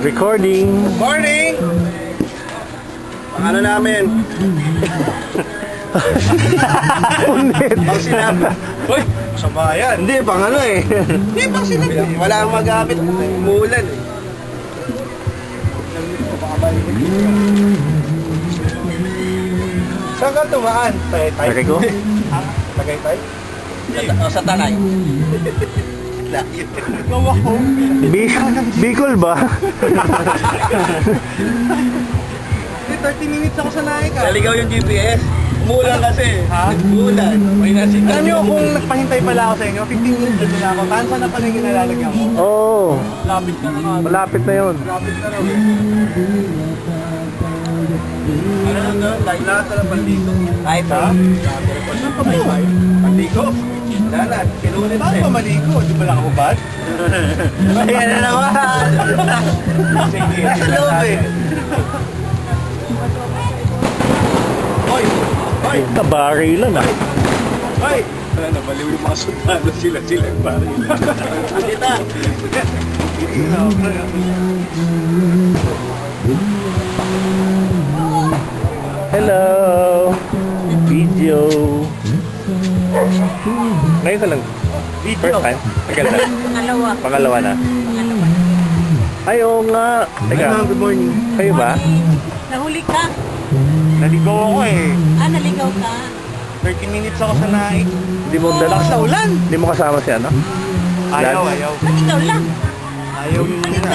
Recording. Morning! Paano namin? Pang sinabi. Uy, masama yan. Hindi, pang ano eh. Hindi, pang sinabi. Wala kang magamit. Umuulan eh. Saan ka tumaan? Tagaytay? Laki ko? Tagaytay? Sa Tanay. Gawa ko. Bicol ba? 30 minutes ako sa Naika. Naligaw yung GPS. Umuulan kasi. Ha? Umuulan. May nasigaw. Alam nyo kung nagpahintay pala ako sa inyo, 15 minutes na ako. Saan na pala yung nalalagyan ko? Oo. Lapit na naman. Malapit na yun. Lapit na raw eh. Ano lang doon? Lahat na lang pandito. Kahit ha? Saan pa ba? Pandiko? Wala na. Kinulit eh. Saan pa maligo? Di ba lang ako bad? Ayan na naman. Sige. Hello eh. Hoy! Hoy! Kabarilan ah. Hoy! Wala na, baliw yung mga sundalo sila barilan. Kita! Hello. Video. Ngayon ka lang. First time? Tagal na. Pangalawa. Pangalawa na. Pangalawa. Ay, oo nga. Teka, Good morning. kayo ba? Nahuli ka? Naligaw ako eh. Naligaw ka? 30 minutes ako sa Naik. Hindi mo dala. Sa ulan! Hindi mo kasama si ano? Ayaw, ayaw. Ba't ikaw lang? Ayaw. Ayaw.